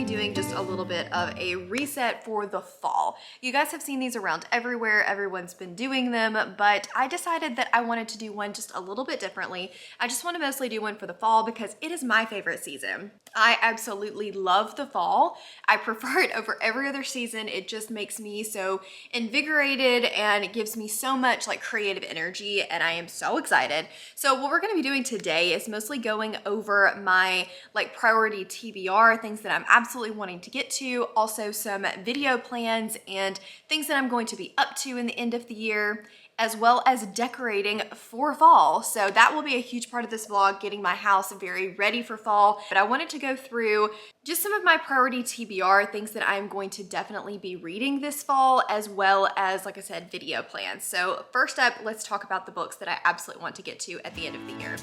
be doing just a little bit of a reset for the fall. You guys have seen these around everywhere. Everyone's been doing them, but I decided that I wanted to do one just a little bit differently. I just want to mostly do one for the fall because it is my favorite season. I absolutely love the fall. I prefer it over every other season. It just makes me so invigorated and it gives me so much like creative energy, and I am so excited. So what we're going to be doing today is mostly going over my like priority TBR, things that I'm absolutely wanting to get to, also some video plans and things that I'm going to be up to in the end of the year, as well as decorating for fall. So that will be a huge part of this vlog, getting my house very ready for fall. But I wanted to go through just some of my priority TBR, things that I'm going to definitely be reading this fall, as well as, like I said, video plans. So first up, let's talk about the books that I absolutely want to get to at the end of the year.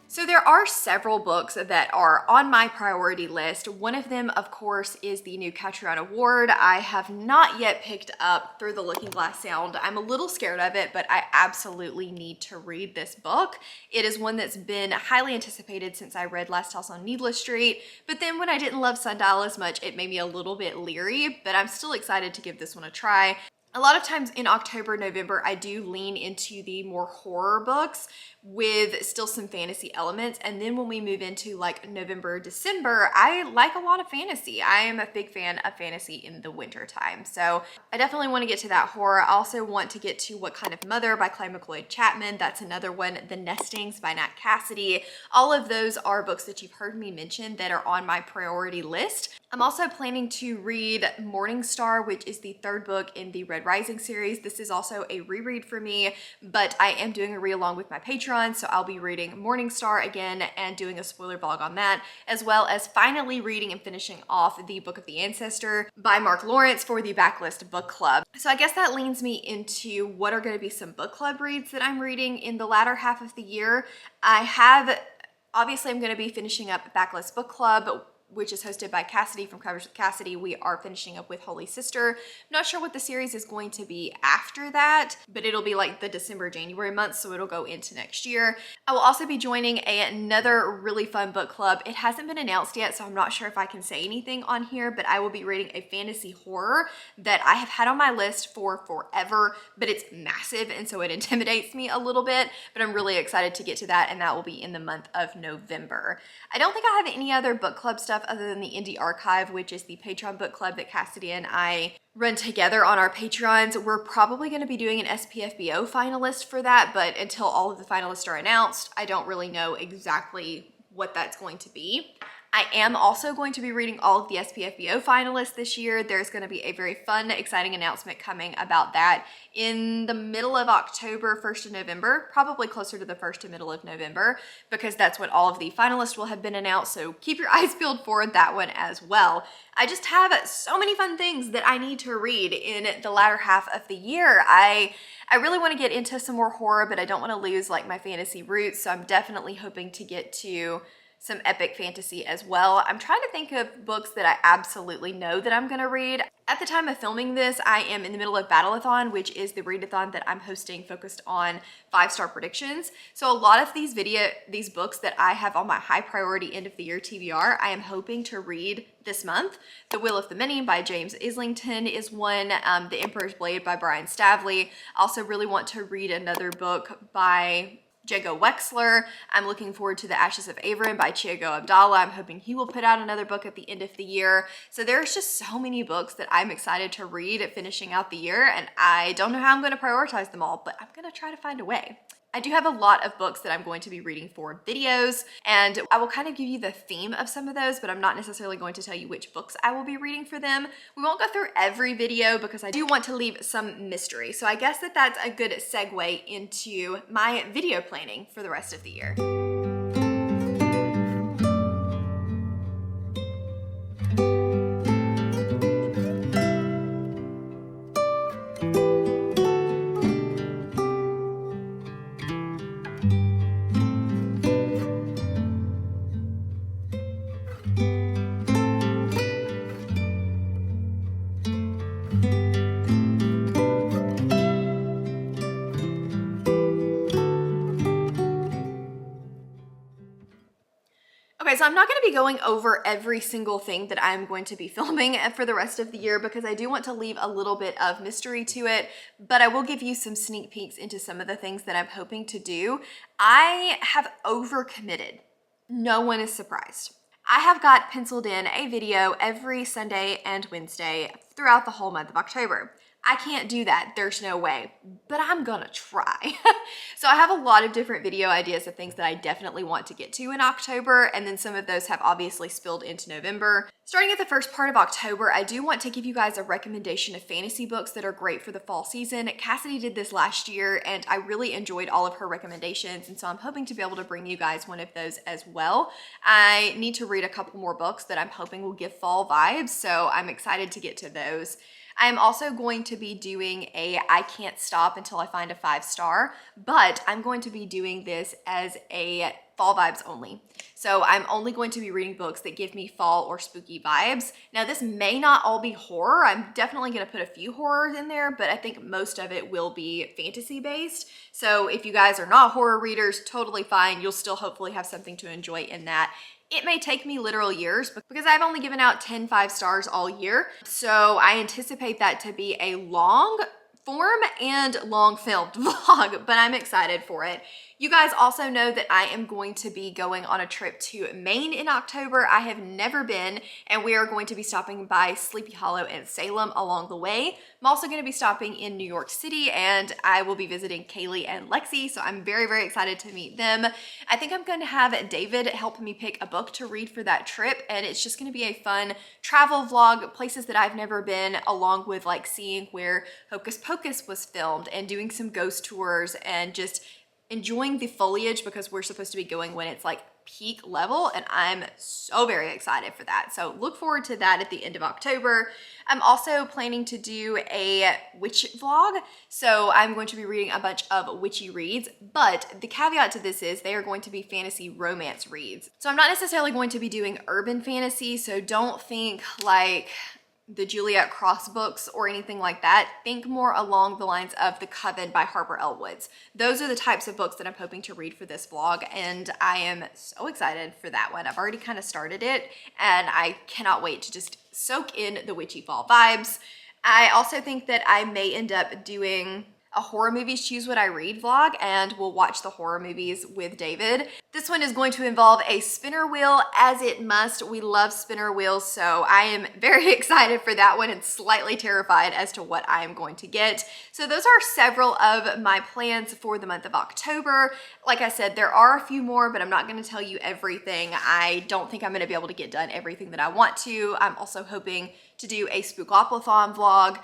So there are several books that are on my priority list. One of them, of course, is the new Catcher Award. I have not yet picked up Through the Looking Glass Sound. I'm a little scared of it, but I absolutely need to read this book. It is one that's been highly anticipated since I read Last House on Needless Street, but then when I didn't love Sundial as much, it made me a little bit leery, but I'm still excited to give this one a try. A lot of times in October, November, I do lean into the more horror books with still some fantasy elements. And then when we move into like November, December, I like a lot of fantasy. I am a big fan of fantasy in the winter time. So I definitely want to get to that horror. I also want to get to What Kind of Mother by Clay McLeod Chapman. That's another one. The Nestings by Nat Cassidy. All of those are books that you've heard me mention that are on my priority list. I'm also planning to read Morning Star, which is the third book in the Red Rising series. This is also a reread for me, but I am doing a read along with my Patreon, so I'll be reading Morning Star again and doing a spoiler vlog on that, as well as finally reading and finishing off the Book of the Ancestor by Mark Lawrence for the Backlist Book Club. So I guess that leads me into what are going to be some book club reads that I'm reading in the latter half of the year. Obviously I'm going to be finishing up Backlist Book Club, which is hosted by Cassidy from Covers with Cassidy. We are finishing up with Holy Sister. I'm not sure what the series is going to be after that, but it'll be like the December, January months, so it'll go into next year. I will also be joining another really fun book club. It hasn't been announced yet, so I'm not sure if I can say anything on here, but I will be reading a fantasy horror that I have had on my list for forever, but it's massive, and so it intimidates me a little bit, but I'm really excited to get to that, and that will be in the month of November. I don't think I have any other book club stuff other than the Indie Archive, which is the Patreon book club that Cassidy and I run together on our Patreons. We're probably going to be doing an SPFBO finalist for that, but until all of the finalists are announced, I don't really know exactly what that's going to be. I am also going to be reading all of the SPFBO finalists this year. There's going to be a very fun, exciting announcement coming about that in the middle of October, 1st of November, probably closer to the 1st to middle of November, because that's when all of the finalists will have been announced. So keep your eyes peeled for that one as well. I just have so many fun things that I need to read in the latter half of the year. I really want to get into some more horror, but I don't want to lose like my fantasy roots. So I'm definitely hoping to get to some epic fantasy as well. I'm trying to think of books that I absolutely know that I'm gonna read. At the time of filming this, I am in the middle of Battleathon, which is the readathon that I'm hosting focused on 5-star predictions. So a lot of these books that I have on my high priority end of the year TBR, I am hoping to read this month. The Will of the Many by James Islington is one. The Emperor's Blade by Brian Stavley. I also really want to read another book by Jago Wexler. I'm looking forward to The Ashes of Averin by Chiago Abdallah. I'm hoping he will put out another book at the end of the year. So there's just so many books that I'm excited to read at finishing out the year, and I don't know how I'm going to prioritize them all, but I'm going to try to find a way. I do have a lot of books that I'm going to be reading for videos, and I will kind of give you the theme of some of those, but I'm not necessarily going to tell you which books I will be reading for them. We won't go through every video because I do want to leave some mystery. So I guess that's a good segue into my video planning for the rest of the year. Okay, so I'm not going to be going over every single thing that I'm going to be filming for the rest of the year because I do want to leave a little bit of mystery to it, but I will give you some sneak peeks into some of the things that I'm hoping to do. I have overcommitted. No one is surprised. I have got penciled in a video every Sunday and Wednesday throughout the whole month of October. I can't do that, there's no way, but I'm gonna try. So I have a lot of different video ideas of things that I definitely want to get to in October, and then some of those have obviously spilled into November. Starting at the first part of October, I do want to give you guys a recommendation of fantasy books that are great for the fall season. Cassidy did this last year, and I really enjoyed all of her recommendations, and so I'm hoping to be able to bring you guys one of those as well. I need to read a couple more books that I'm hoping will give fall vibes, so I'm excited to get to those. I'm also going to be doing I can't stop until I find a 5-star, but I'm going to be doing this as a fall vibes only. So I'm only going to be reading books that give me fall or spooky vibes. Now this may not all be horror. I'm definitely going to put a few horrors in there, but I think most of it will be fantasy based. So if you guys are not horror readers, totally fine. You'll still hopefully have something to enjoy in that. It may take me literal years because I've only given out 10 5-stars all year. So I anticipate that to be a long form and long filmed vlog, but I'm excited for it. You guys also know that I am going to be going on a trip to Maine in October. I have never been, and we are going to be stopping by Sleepy Hollow and Salem along the way. I'm also going to be stopping in New York City, and I will be visiting Kaylee and Lexi, so I'm very, very excited to meet them. I think I'm going to have David help me pick a book to read for that trip, and it's just going to be a fun travel vlog, places that I've never been, along with like seeing where Hocus Pocus was filmed and doing some ghost tours and just enjoying the foliage because we're supposed to be going when it's like peak level, and I'm so very excited for that. So look forward to that at the end of October. I'm also planning to do a witch vlog. So I'm going to be reading a bunch of witchy reads, but the caveat to this is they are going to be fantasy romance reads. So I'm not necessarily going to be doing urban fantasy, so don't think like the Juliet Cross books or anything like that. Think more along the lines of The Coven by Harper L. Woods. Those are the types of books that I'm hoping to read for this vlog, and I am so excited for that one. I've already kind of started it, and I cannot wait to just soak in the witchy fall vibes. I also think that I may end up doing a horror movies choose what I read vlog, and we'll watch the horror movies with David. This one is going to involve a spinner wheel, as it must. We love spinner wheels, so I am very excited for that one and slightly terrified as to what I am going to get. So those are several of my plans for the month of October. Like I said, there are a few more, but I'm not going to tell you everything. I don't think I'm going to be able to get done everything that I want to. I'm also hoping to do a Spookathon vlog.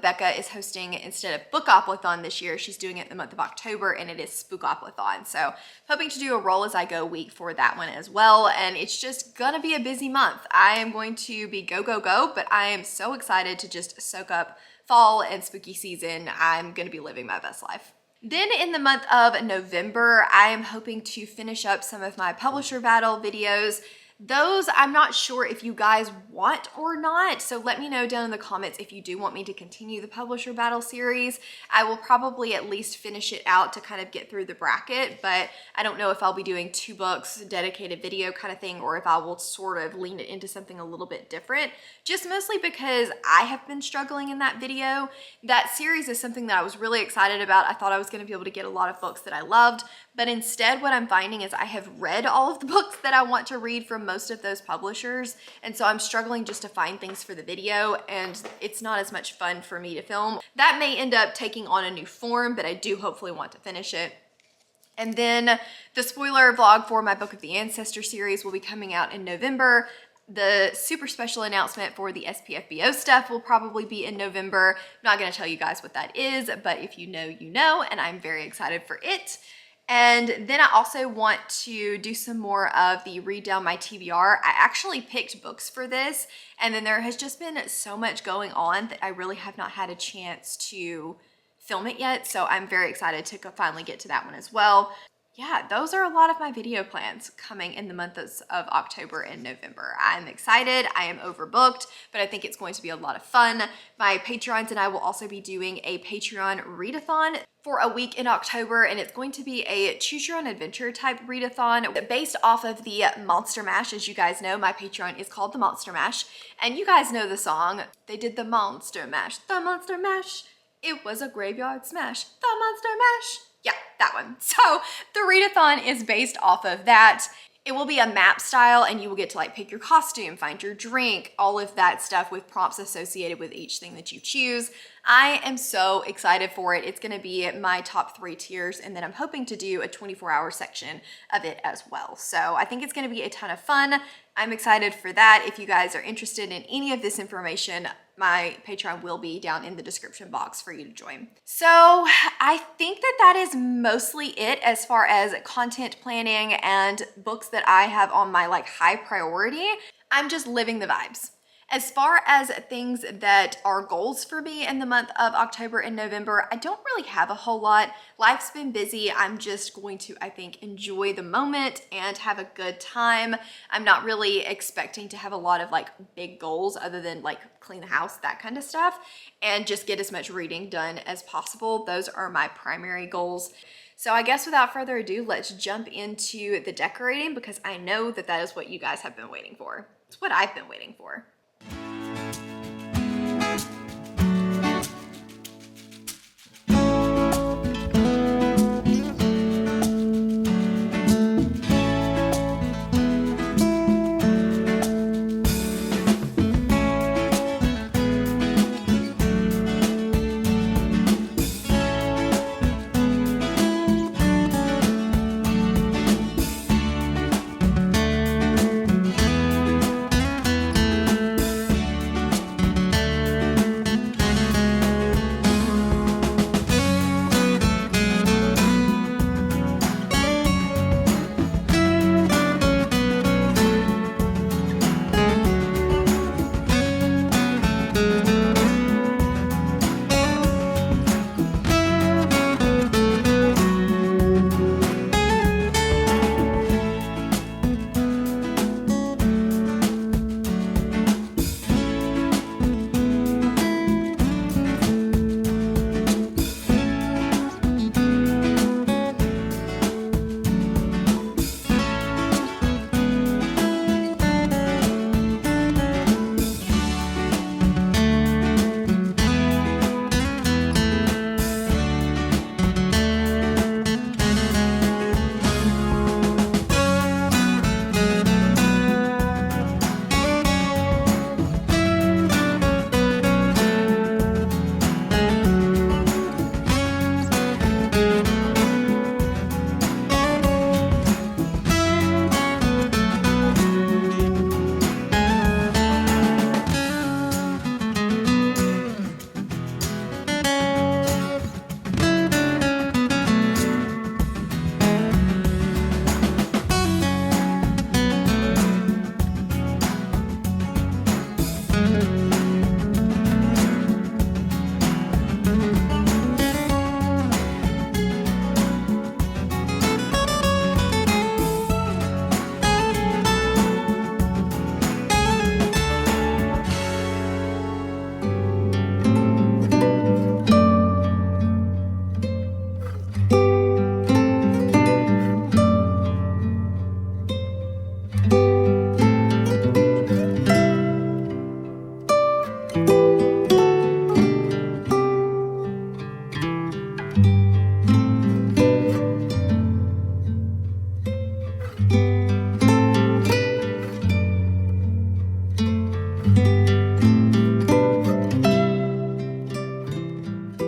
Becca is hosting, instead of Bookathon this year, she's doing it in the month of October, and it is Spookathon. So hoping to do a roll as I go week for that one as well, and it's just gonna be a busy month. I am going to be go, go, go, but I am so excited to just soak up fall and spooky season. I'm gonna be living my best life. Then in the month of November, I am hoping to finish up some of my publisher battle videos. Those I'm not sure if you guys want or not, so let me know down in the comments if you do want me to continue the publisher battle series. I will probably at least finish it out to kind of get through the bracket, but I don't know if I'll be doing 2 books, dedicated video kind of thing, or if I will sort of lean it into something a little bit different, just mostly because I have been struggling in that video. That series is something that I was really excited about. I thought I was going to be able to get a lot of books that I loved, but instead what I'm finding is I have read all of the books that I want to read from most of those publishers, and so I'm struggling just to find things for the video, and it's not as much fun for me to film. That may end up taking on a new form, but I do hopefully want to finish it. And then the spoiler vlog for my Book of the Ancestor series will be coming out in November. The super special announcement for the SPFBO stuff will probably be in November. I'm not going to tell you guys what that is, but if you know, you know, and I'm very excited for it. And then I also want to do some more of the read down my TBR. I actually picked books for this, and then there has just been so much going on that I really have not had a chance to film it yet. So I'm very excited to finally get to that one as well. Yeah, those are a lot of my video plans coming in the months of October and November. I'm excited, I am overbooked, but I think it's going to be a lot of fun. My Patreons and I will also be doing a Patreon readathon. for a week in October, and it's going to be a choose your own adventure type readathon based off of the Monster Mash. As you guys know, my Patreon is called the Monster Mash, and you guys know the song. They did the Monster Mash, the Monster Mash. It was a graveyard smash, the Monster Mash. Yeah, that one. So the readathon is based off of that. It will be a map style, and you will get to like pick your costume, find your drink, all of that stuff with prompts associated with each thing that you choose. I am so excited for it. It's gonna be my top 3 tiers, and then I'm hoping to do a 24-hour section of it as well. So I think it's gonna be a ton of fun. I'm excited for that. If you guys are interested in any of this information, my Patreon will be down in the description box for you to join. So I think that is mostly it as far as content planning and books that I have on my like high priority. I'm just living the vibes. As far as things that are goals for me in the month of October and November, I don't really have a whole lot. Life's been busy. I'm just going to, I think, enjoy the moment and have a good time. I'm not really expecting to have a lot of like big goals other than like clean the house, that kind of stuff, and just get as much reading done as possible. Those are my primary goals. So I guess without further ado, let's jump into the decorating, because I know that is what you guys have been waiting for. It's what I've been waiting for.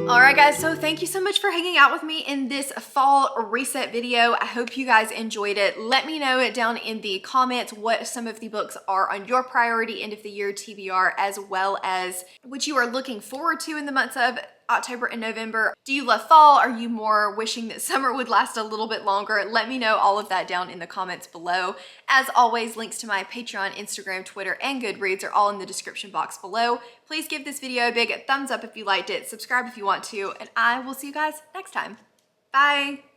Alright guys, so thank you so much for hanging out with me in this fall reset video. I hope you guys enjoyed it. Let me know down in the comments what some of the books are on your priority end of the year TBR, as well as what you are looking forward to in the months of October and November. Do you love fall? Are you more wishing that summer would last a little bit longer? Let me know all of that down in the comments below. As always, links to my Patreon, Instagram, Twitter, and Goodreads are all in the description box below. Please give this video a big thumbs up if you liked it, subscribe if you want to, and I will see you guys next time. Bye!